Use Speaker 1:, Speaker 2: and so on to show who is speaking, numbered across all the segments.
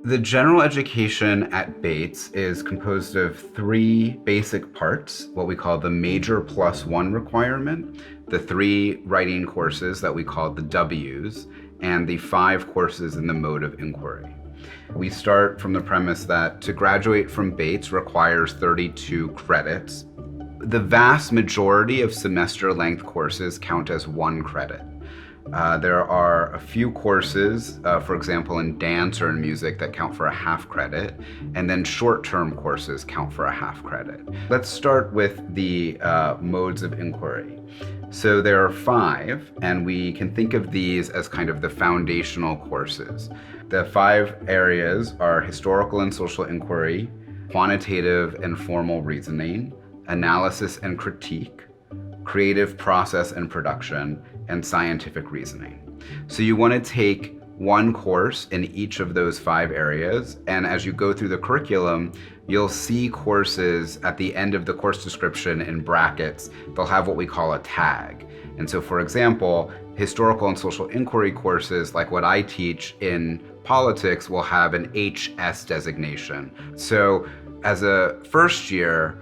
Speaker 1: The general education at Bates is composed of three basic parts, what we call the major plus one requirement, the three writing courses that we call the W's, and the 5 courses in the mode of inquiry. We start from the premise that to graduate from Bates requires 32 credits. The vast majority of semester-length courses count as 1 credit. There are a few courses, for example, in dance or in music that count for a half credit, and then short-term courses count for a half credit. Let's start with the modes of inquiry. So there are 5, and we can think of these as kind of the foundational courses. The 5 areas are historical and social inquiry, quantitative and formal reasoning, analysis and critique, creative process and production, and scientific reasoning. So you want to take 1 course in each of those 5 areas, and as you go through the curriculum, you'll see courses at the end of the course description in brackets. They'll have what we call a tag. And so, for example, historical and social inquiry courses, like what I teach in politics, will have an HS designation. So as a first year,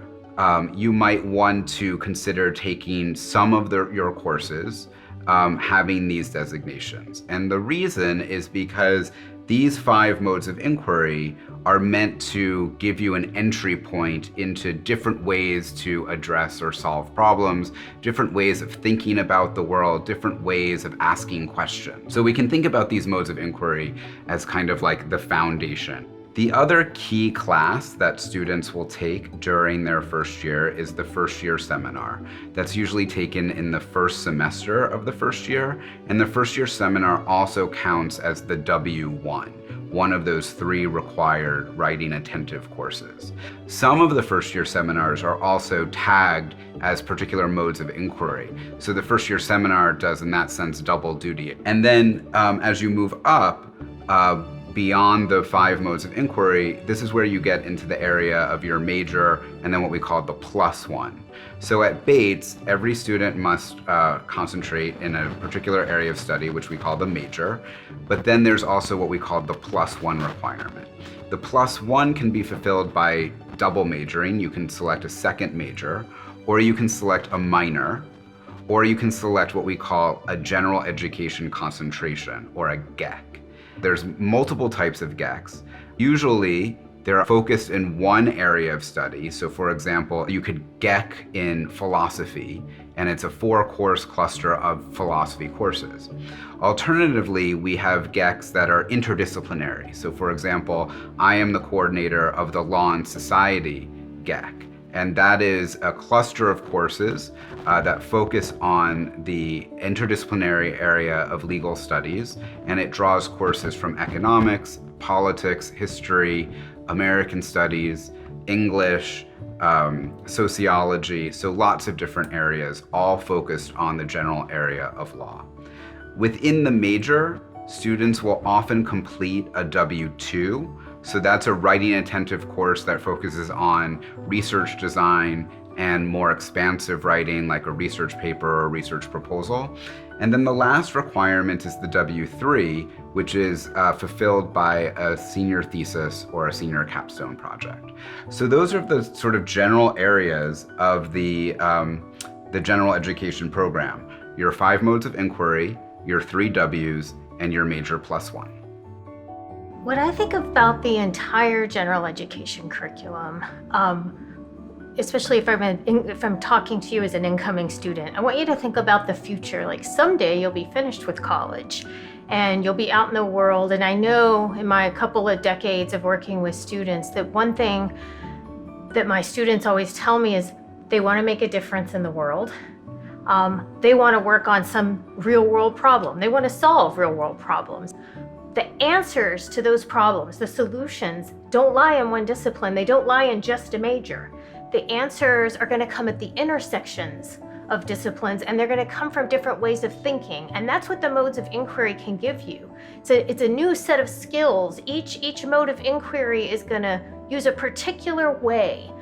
Speaker 1: you might want to consider taking some of your courses having these designations. And the reason is because these 5 modes of inquiry are meant to give you an entry point into different ways to address or solve problems, different ways of thinking about the world, different ways of asking questions. So we can think about these modes of inquiry as kind of like the foundation. The other key class that students will take during their first year is the first year seminar. That's usually taken in the first semester of the first year, and the first year seminar also counts as the W1, one of those 3 required writing attentive courses. Some of the first year seminars are also tagged as particular modes of inquiry. So the first year seminar does, in that sense, double duty. And then as you move up, beyond the 5 modes of inquiry, this is where you get into the area of your major and then what we call the plus one. So at Bates, every student must concentrate in a particular area of study, which we call the major, but then there's also what we call the plus one requirement. The plus one can be fulfilled by double majoring. You can select a second major, or you can select a minor, or you can select what we call a general education concentration, or a GEC. There's multiple types of GECs. Usually, they're focused in one area of study. So for example, you could GEC in philosophy, and it's a 4-course cluster of philosophy courses. Alternatively, we have GECs that are interdisciplinary. So for example, I am the coordinator of the Law and Society GEC. And that is a cluster of courses that focus on the interdisciplinary area of legal studies, and it draws courses from economics, politics, history, American studies, English, sociology, so lots of different areas, all focused on the general area of law. Within the major, students will often complete a W2. So that's a writing attentive course that focuses on research design and more expansive writing, like a research paper or a research proposal. And then the last requirement is the W3, which is fulfilled by a senior thesis or a senior capstone project. So those are the sort of general areas of the general education program. Your 5 modes of inquiry, your 3 W's, and your major plus one.
Speaker 2: What I think about the entire general education curriculum, especially if I'm talking to you as an incoming student, I want you to think about the future. Like someday you'll be finished with college and you'll be out in the world. And I know in my couple of decades of working with students that one thing that my students always tell me is they want to make a difference in the world. They want to work on some real world problem. They want to solve real world problems. The answers to those problems, the solutions, don't lie in one discipline. They don't lie in just a major. The answers are going to come at the intersections of disciplines, and they're going to come from different ways of thinking. And that's what the modes of inquiry can give you. It's a new set of skills. Each mode of inquiry is going to use a particular way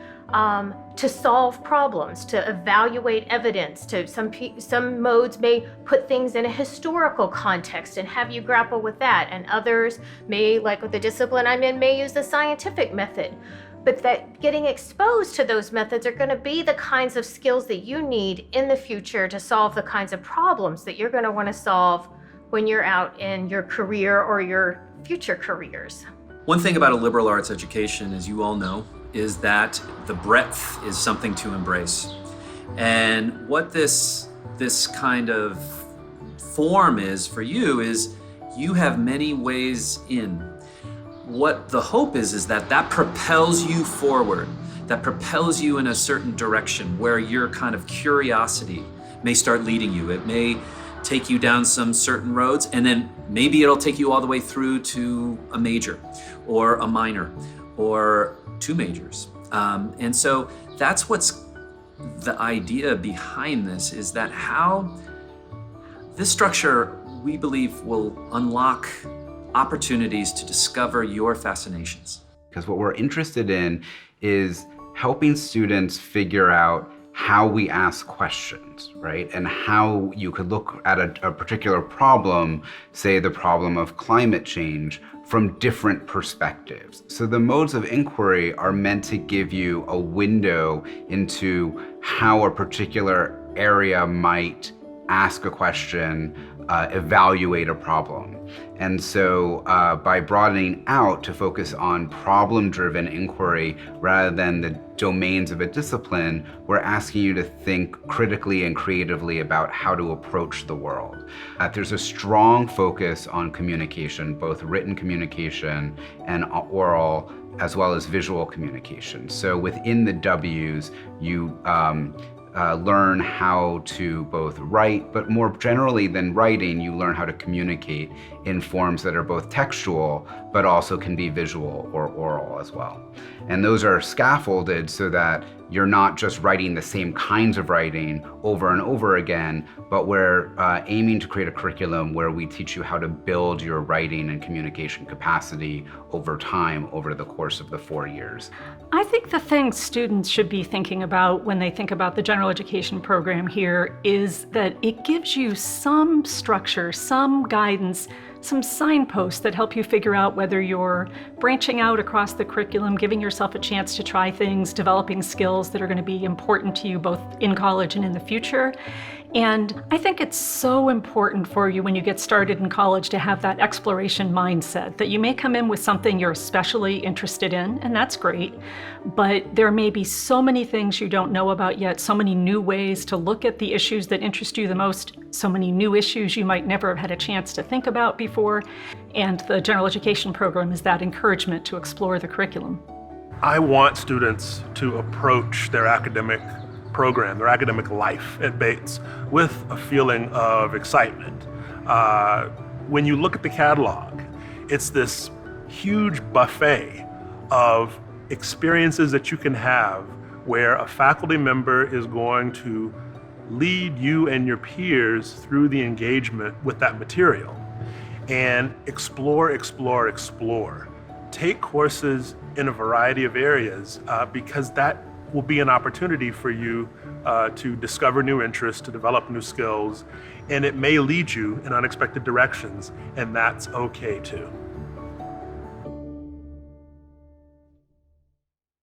Speaker 2: to solve problems, to evaluate evidence. To some modes may put things in a historical context and have you grapple with that, and others may, like with the discipline I'm in, may use the scientific method. But that getting exposed to those methods are going to be the kinds of skills that you need in the future to solve the kinds of problems that you're going to want to solve when you're out in your career or your future careers.
Speaker 3: One thing about a liberal arts education, as you all know, is that the breadth is something to embrace. And what this kind of form is for you is you have many ways in. What the hope is that propels you forward, that propels you in a certain direction where your kind of curiosity may start leading you. It may take you down some certain roads, and then maybe it'll take you all the way through to a major or a minor or two majors. And so that's what's the idea behind this, is that how this structure, we believe, will unlock opportunities to discover your fascinations.
Speaker 1: Because what we're interested in is helping students figure out how we ask questions, right? And how you could look at a particular problem, say the problem of climate change, from different perspectives. So the modes of inquiry are meant to give you a window into how a particular area might ask a question, evaluate a problem. And so by broadening out to focus on problem-driven inquiry rather than the domains of a discipline, we're asking you to think critically and creatively about how to approach the world. There's a strong focus on communication, both written communication and oral, as well as visual communication. So within the W's, you learn how to both write, but more generally than writing, you learn how to communicate in forms that are both textual, but also can be visual or oral as well. And those are scaffolded so that you're not just writing the same kinds of writing over and over again, but we're aiming to create a curriculum where we teach you how to build your writing and communication capacity over time, over the course of the 4 years.
Speaker 4: I think the thing students should be thinking about when they think about the general education program here is that it gives you some structure, some guidance, some signposts that help you figure out whether you're branching out across the curriculum, giving yourself a chance to try things, developing skills that are going to be important to you both in college and in the future. And I think it's so important for you when you get started in college to have that exploration mindset, that you may come in with something you're especially interested in, and that's great, but there may be so many things you don't know about yet, so many new ways to look at the issues that interest you the most, so many new issues you might never have had a chance to think about before, and the general education program is that encouragement to explore the curriculum.
Speaker 5: I want students to approach their academic program, their academic life at Bates, with a feeling of excitement. When you look at the catalog, it's this huge buffet of experiences that you can have where a faculty member is going to lead you and your peers through the engagement with that material and explore. Take courses in a variety of areas because that will be an opportunity for you to discover new interests, to develop new skills, and it may lead you in unexpected directions, and that's okay too.